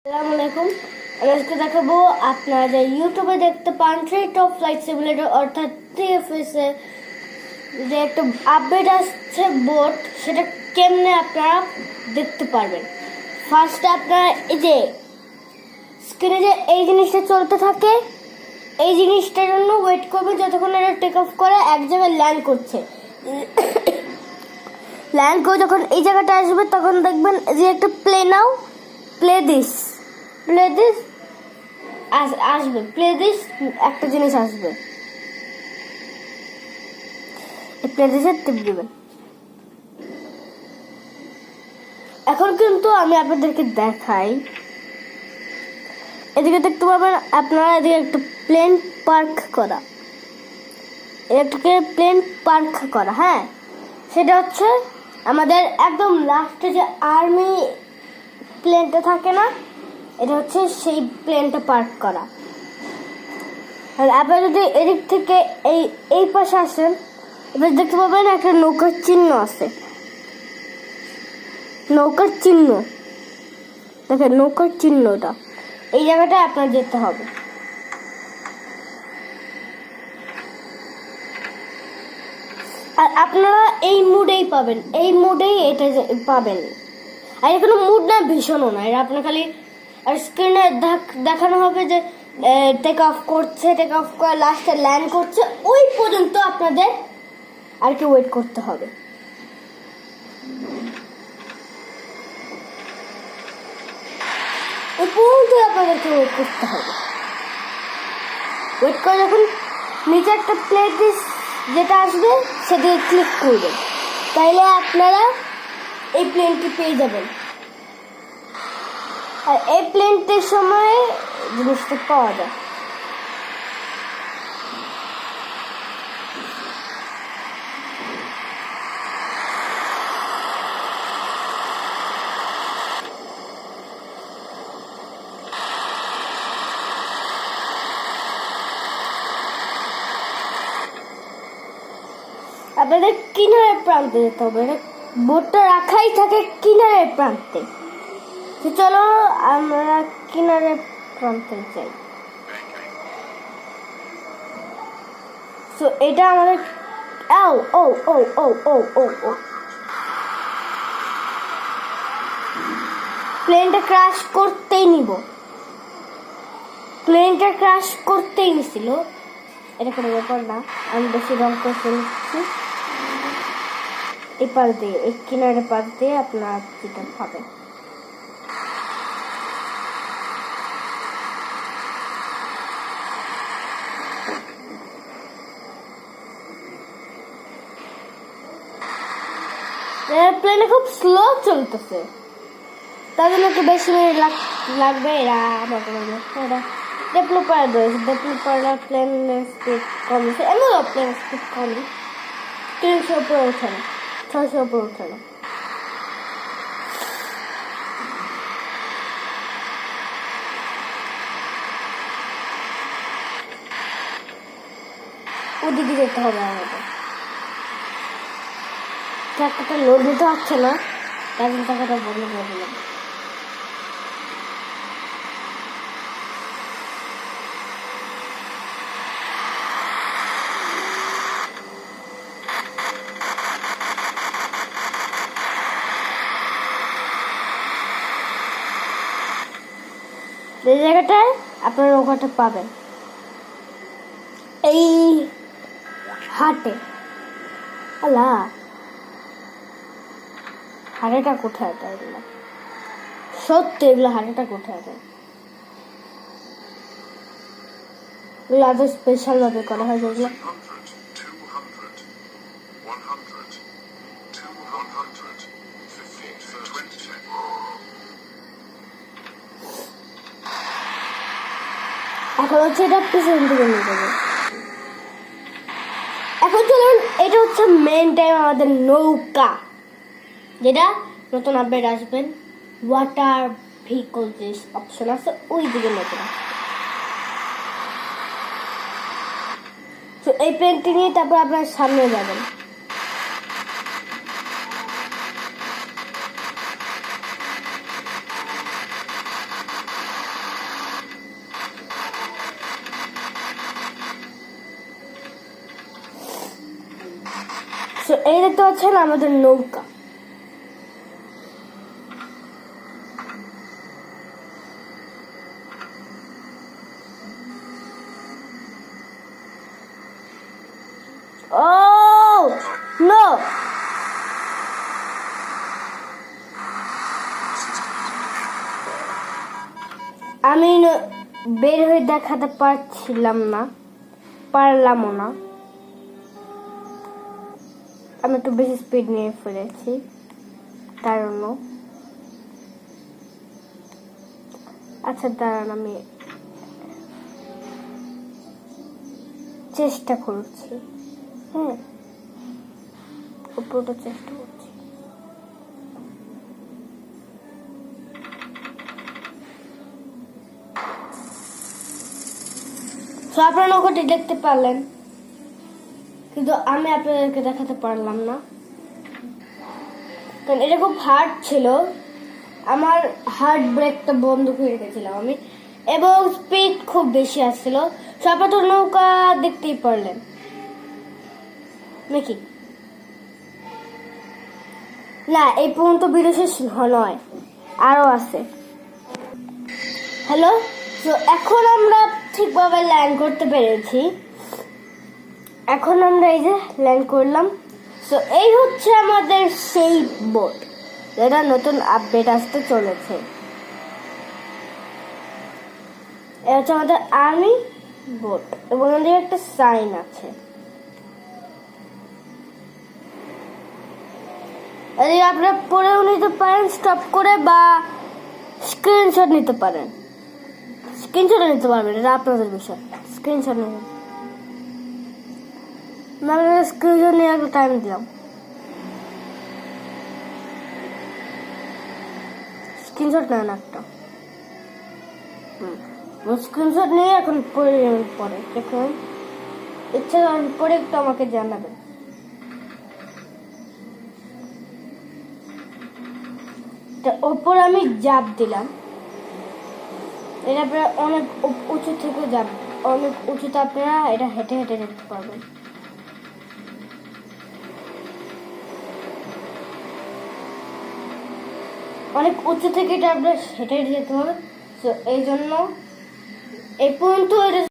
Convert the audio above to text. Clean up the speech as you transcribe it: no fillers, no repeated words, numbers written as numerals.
আসসালামু আলাইকুম। আমি আজকে দেখাবো আপনারা যে ইউটিউবে দেখতে পান ট্রেড অফ ফ্লাইট সিমুলেটর অর্থাৎ TFS এ যে একটা আপডেট আসছে বোট, সেটা কেমনে আপনারা দেখতে পারবেন। ফার্স্টে আপনারা এই যে স্ক্রিনে যে এই জিনিসটা চলতে থাকে, এই জিনিসটার জন্য ওয়েট করবেন যতক্ষণ এটা টেক অফ করে এক জায়গায় ল্যান্ড করছে। ল্যান্ড করে যখন এই জায়গাটা আসবে তখন দেখবেন যে একটা প্লে নাও, প্লে দিস আসবে, প্লে দিস একটা জিনিস আসবে, প্লে দিসে টিপ দিবেন। এখন কিন্তু আমি আপনাদেরকে দেখাই, এদিকে দেখতে পাবেন আপনারা, এদিকে একটা প্লেন পার্ক করা, প্লেন পার্ক করা, হ্যাঁ সেটা হচ্ছে আমাদের একদম লাস্টে যে আর্মি প্লেনটা থাকে না, এটা হচ্ছে সেই প্লেনটা পার্ক করা। আর আপনারা যদি এদিক থেকে এই পাশে আসেন, এবার দেখতে পাবেন একটা নৌকার চিহ্ন আছে, নৌকার চিহ্ন দেখেন, নৌকার চিহ্নটা এই জায়গাটায় আপনার যেতে হবে। আর আপনারা এই মুডেই পাবেন, এই মুডেই এটা পাবেন। আর এখানে মুড না, ভীষণও না, এটা আপনার খালি আর স্ক্রিনে দেখানো হবে যে টেক অফ করছে, টেক অফ করে লাস্টে ল্যান্ড করছে, ওই পর্যন্ত আপনাদের আর কি ওয়েট করতে হবে। ওই পর্যন্ত আপনাদেরকে ওয়েট করতে হবে। ওয়েট করে যখন নিচে একটা প্লে দিস যেটা আসবে সেদিকে ক্লিক করবেন, তাইলে আপনারা এই প্লেনটি পেয়ে যাবেন। আর এই প্লেনটির সময় জিনিসটা পাওয়া যায়। আপনাদের কিনারের প্রান্তে যেতে হবে, বোটটা রাখাই থাকে কিনারের প্রান্তে। তো চলো আমরা কিনারের প্রান্তে যাই। তো এটা আমাদের প্লেনটা ক্র্যাশ করতেই নিছিল। এটা কোনো ব্যাপার না, আমি বেশি রং করে ফেলছি। এই পাশ দিয়ে, এই কিনারের পাশ দিয়ে আপনার যেটা পাবেন। প্লেনে খুব স্লো চলতেছে, তার জন্য একটু বেশি মিনিট লাগবে। এরা ডেভেলপার রয়েছে, ডেভেলপাররা প্লেনের স্পিড কমেছে, এমনও প্লেনের স্পিড কমে 300 উপরে ওঠে না, 600 উপরে ওঠে না। ওদিকে যেতে হবে আমাদের। টাকাটা লোড দিতে পারছে না, তার জন্য টাকাটা বন্ধ করে দিলাম। এই জায়গাটায় আপনারা নৌকাটা পাবেন, এই হাটে। আল্লাহ, হাটেটা কোথায়? এগুলো সত্যি, এগুলো হাটেটা কোথায়? এগুলো আরো স্পেশাল ভাবে করা হয় যেগুলো। এখন হচ্ছে এটা পিছন থেকে নিয়ে যাবে। এখন চলুন, এটা হচ্ছে মেন টাইম আমাদের নৌকা, যেটা নতুন আপডেট আসবেন। ওয়াটার ভেহিকল যে অপশন আছে ওই দিকে নতুন আসবে। তো এই প্লেনটি নিয়ে তারপর আপনার সামনে যাবেন। এই দেখতে পাচ্ছেন আমাদের নৌকা। Oh no! আমি বের হয়ে দেখাতে পারলামও না। আমি একটু বেশি স্পিড নিয়ে ফেলেছি তার জন্য। আচ্ছা দাঁড়ান, আমি চেষ্টা করছি। হ্যাঁ, পুরোটা চেষ্টা করছি। আপনারা নৌকাটি দেখতে পারলেন, কিন্তু আমি আপনাদেরকে দেখাতে পারলাম না, কারণ এটা খুব হার্ড ছিল। আমার হার্ট ব্রেকটা বন্ধ করে রেখেছিলাম আমি, এবং স্পিড খুব বেশি আসছিল। আপনারা তো নৌকা দেখতেই পারলেন নাকি? না, এই পর্যন্ত ভিডিও শেষ নয়, আরো আছে। হ্যালো, তো এখন আমরা ঠিকভাবে ল্যান্ড করতে পেরেছি। এখন আমরা এই যে ল্যান্ড করলাম। তো এই হচ্ছে আমাদের সেই বোট, যেটা নতুন আপডেট আসতে চলেছে। এটা হচ্ছে আমাদের আর্মি বোট, এবং আমাদের একটা সাইন আছে। আপনারা পড়েও নিতে পারেন স্টপ করে, বা স্ক্রিনশট নিতে পারেন। স্ক্রিনশট নিতে পারবেন, এটা আপনাদের বিষয়। স্ক্রিনশট নেবেন, স্ক্রিনশট নিয়ে একটা টাইম দিলাম। স্ক্রিনশট নেন একটা। স্ক্রিনশট নিয়ে এখন পরে দেখুন, ইচ্ছা পরে একটু আমাকে জানাবেন। ওপর আমি জাপ দিলাম, এটা আপনারা অনেক উঁচু থেকে যাবেন, অনেক উঁচুতে আপনারা এটা হেঁটে হেঁটে যেতে পারবেন। অনেক উঁচু থেকে এটা আপনারা হেঁটে হেঁটে যেতে হবে। তো এই জন্য এই পর্যন্ত